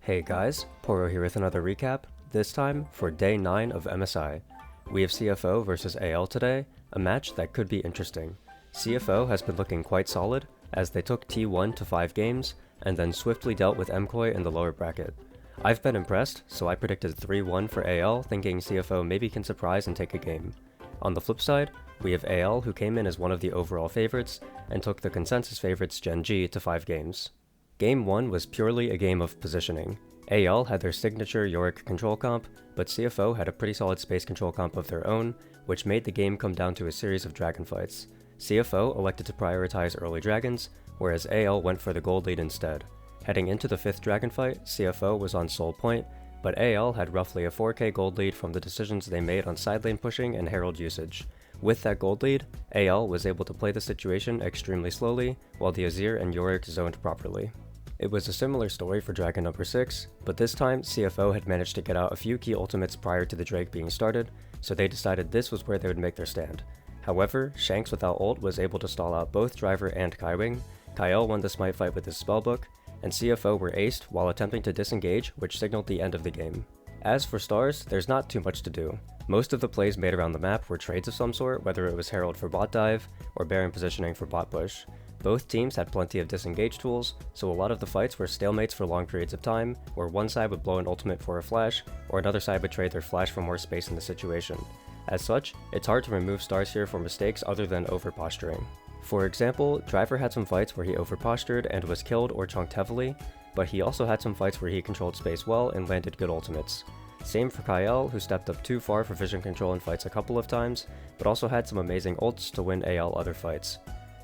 Hey guys, Poro here with another recap, this time for day 9 of MSI. We have CFO versus AL today, a match that could be interesting. CFO has been looking quite solid, as they took T1 to 5 games, and then swiftly dealt with MKOI in the lower bracket. I've been impressed, so I predicted 3-1 for AL, thinking CFO maybe can surprise and take a game. On the flip side, we have AL who came in as one of the overall favorites, and took the consensus favorites Gen G to 5 games. Game 1 was purely a game of positioning. AL had their signature Yorick control comp, but CFO had a pretty solid space control comp of their own, which made the game come down to a series of dragon fights. CFO elected to prioritize early dragons, whereas AL went for the gold lead instead. Heading into the 5th dragon fight, CFO was on sole point, but AL had roughly a 4k gold lead from the decisions they made on side lane pushing and herald usage. With that gold lead, AL was able to play the situation extremely slowly, while the Azir and Yorick zoned properly. It was a similar story for Dragon number 6, but this time CFO had managed to get out a few key ultimates prior to the Drake being started, so they decided this was where they would make their stand. However, Shanks without ult was able to stall out both Driver and Kaiwing, Kyle won the smite fight with his spellbook, and CFO were aced while attempting to disengage, which signaled the end of the game. As for stars, there's not too much to do. Most of the plays made around the map were trades of some sort, whether it was Herald for bot dive, or Baron positioning for bot push. Both teams had plenty of disengage tools, so a lot of the fights were stalemates for long periods of time, where one side would blow an ultimate for a flash, or another side would trade their flash for more space in the situation. As such, it's hard to remove stars here for mistakes other than over-posturing. For example, Driver had some fights where he over-postured and was killed or chunked heavily, but he also had some fights where he controlled space well and landed good ultimates. Same for Kyle, who stepped up too far for vision control in fights a couple of times, but also had some amazing ults to win AL other fights.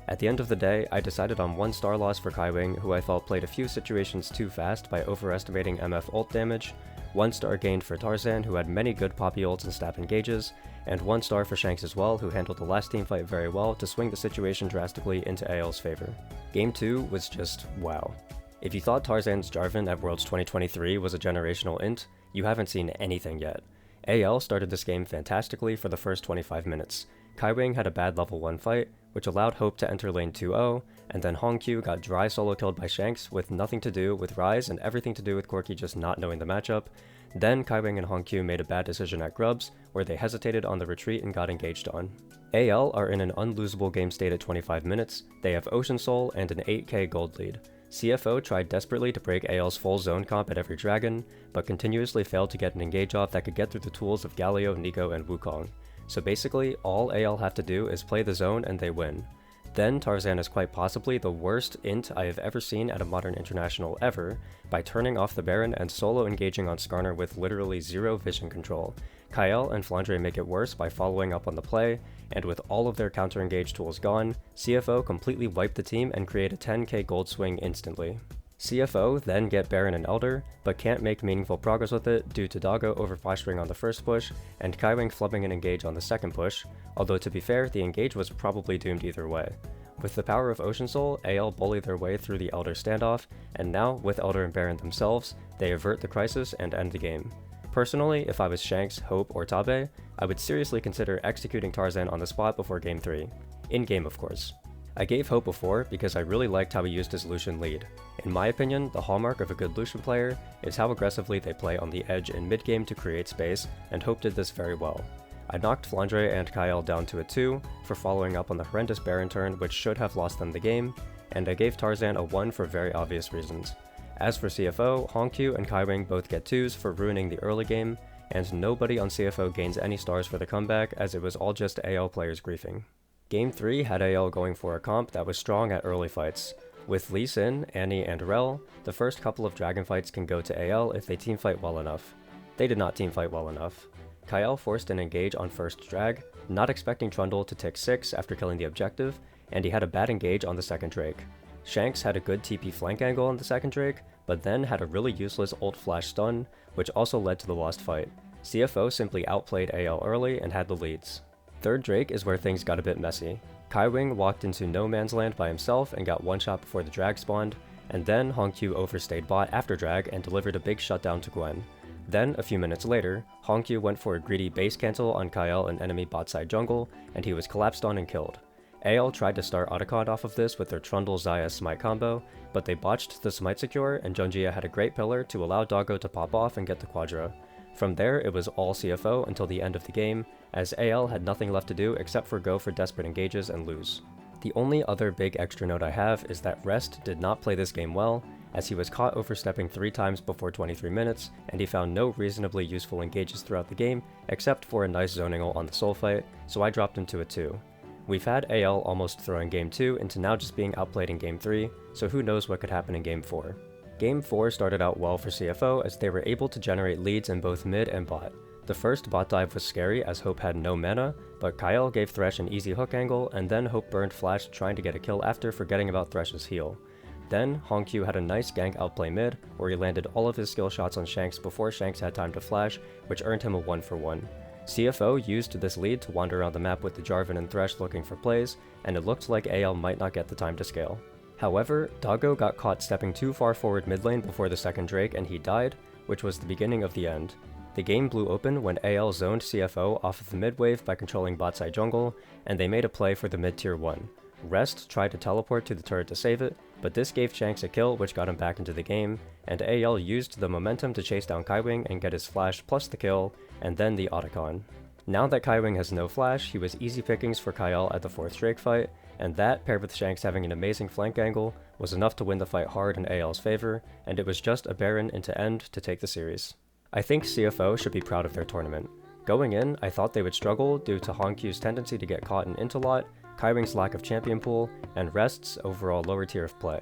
At the end of the day, I decided on 1 star loss for Kaiwing, who I felt played a few situations too fast by overestimating MF ult damage, 1 star gained for Tarzan, who had many good poppy ults and stab engages, and 1 star for Shanks as well, who handled the last team fight very well to swing the situation drastically into AL's favor. Game 2 was just wow. If you thought Tarzan's Jarvan at Worlds 2023 was a generational int, you haven't seen anything yet. AL started this game fantastically for the first 25 minutes. Kaiwing had a bad level 1 fight, which allowed Hope to enter lane 2-0, and then Hongq got dry solo killed by Shanks with nothing to do with Ryze and everything to do with Corki just not knowing the matchup. Then Kaiwing and Hongq made a bad decision at Grubs, where they hesitated on the retreat and got engaged on. AL are in an unlosable game state at 25 minutes, they have Ocean Soul and an 8k gold lead. CFO tried desperately to break AL's full zone comp at every dragon, but continuously failed to get an engage off that could get through the tools of Galio, Nico, and Wukong. So basically, all AL have to do is play the zone and they win. Then Tarzan is quite possibly the worst int I have ever seen at a modern international ever, by turning off the Baron and solo engaging on Skarner with literally 0 vision control. Kyle and Flandre make it worse by following up on the play, and with all of their counter engage tools gone, CFO completely wiped the team and create a 10k gold swing instantly. CFO then get Baron and Elder, but can't make meaningful progress with it due to Doggo over-posturing on the first push, and Kaiwing flubbing an engage on the second push, although to be fair, the engage was probably doomed either way. With the power of Ocean Soul, AL bully their way through the Elder standoff, and now, with Elder and Baron themselves, they avert the crisis and end the game. Personally, if I was Shanks, Hope, or Tabe, I would seriously consider executing Tarzan on the spot before game 3. In-game, of course. I gave Hope before because I really liked how he used his Lucian lead. In my opinion, the hallmark of a good Lucian player is how aggressively they play on the edge in mid-game to create space, and Hope did this very well. I knocked Flandre and Kyle down to a 2 for following up on the horrendous Baron turn which should have lost them the game, and I gave Tarzan a 1 for very obvious reasons. As for CFO, Hongq and Kaiwing both get 2s for ruining the early game, and nobody on CFO gains any stars for the comeback as it was all just AL players griefing. Game 3 had AL going for a comp that was strong at early fights. With Lee Sin, Annie, and Rel, the first couple of dragon fights can go to AL if they teamfight well enough. They did not teamfight well enough. Kyle forced an engage on first drag, not expecting Trundle to tick 6 after killing the objective, and he had a bad engage on the second Drake. Shanks had a good TP flank angle on the second Drake, but then had a really useless ult flash stun, which also led to the lost fight. CFO simply outplayed AL early and had the leads. Third Drake is where things got a bit messy. Kaiwing walked into no man's land by himself and got one shot before the drag spawned, and then Hongq overstayed bot after drag and delivered a big shutdown to Gwen. Then, a few minutes later, Hongq went for a greedy base cancel on Kyle in enemy bot side jungle, and he was collapsed on and killed. AL tried to start Otacon off of this with their Trundle Xayah Smite combo, but they botched the Smite secure, and Junjia had a great pillar to allow Doggo to pop off and get the Quadra. From there, it was all CFO until the end of the game, as AL had nothing left to do except for go for desperate engages and lose. The only other big extra note I have is that Rest did not play this game well, as he was caught overstepping 3 times before 23 minutes, and he found no reasonably useful engages throughout the game, except for a nice zoning ult on the soul fight, so I dropped him to a 2. We've had AL almost throwing game 2 into now just being outplayed in game 3, so who knows what could happen in game 4. Game 4 started out well for CFO as they were able to generate leads in both mid and bot. The first bot dive was scary as Hope had no mana, but Kyle gave Thresh an easy hook angle, and then Hope burned Flash trying to get a kill after forgetting about Thresh's heal. Then, Hongq had a nice gank outplay mid, where he landed all of his skill shots on Shanks before Shanks had time to flash, which earned him a 1-for-1. CFO used this lead to wander around the map with the Jarvan and Thresh looking for plays, and it looked like AL might not get the time to scale. However, Doggo got caught stepping too far forward mid lane before the second Drake and he died, which was the beginning of the end. The game blew open when AL zoned CFO off of the mid wave by controlling bot side jungle, and they made a play for the mid tier 1. Rest tried to teleport to the turret to save it, but this gave Shanks a kill which got him back into the game, and AL used the momentum to chase down Kaiwing and get his flash plus the kill, and then the Otacon. Now that Kaiwing has no flash, he was easy pickings for Kyle at the 4th Drake fight, and that, paired with Shanks having an amazing flank angle, was enough to win the fight hard in AL's favor, and it was just a Baron into end to take the series. I think CFO should be proud of their tournament. Going in, I thought they would struggle due to Hongq's tendency to get caught in Interlot, Kaiwing's lack of champion pool, and Rest's overall lower tier of play.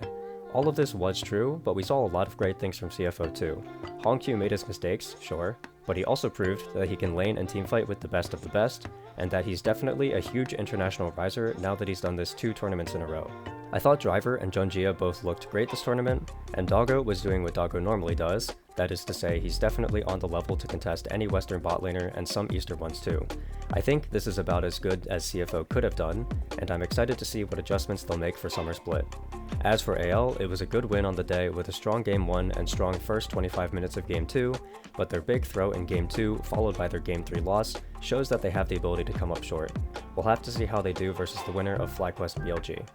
All of this was true, but we saw a lot of great things from CFO too. Hongq made his mistakes, sure, but he also proved that he can lane and teamfight with the best of the best, and that he's definitely a huge international riser now that he's done this 2 tournaments in a row. I thought Driver and Junjia both looked great this tournament, and Doggo was doing what Doggo normally does, that is to say he's definitely on the level to contest any Western bot laner and some Eastern ones too. I think this is about as good as CFO could have done, and I'm excited to see what adjustments they'll make for Summer Split. As for AL, it was a good win on the day with a strong game 1 and strong first 25 minutes of game 2, but their big throw in game 2 followed by their game 3 loss shows that they have the ability to come up short. We'll have to see how they do versus the winner of FlyQuest BLG.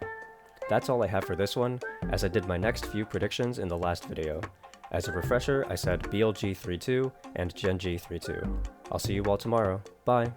That's all I have for this one, as I did my next few predictions in the last video. As a refresher, I said BLG 3-2 and Gen G 3-2. I'll see you all tomorrow. Bye!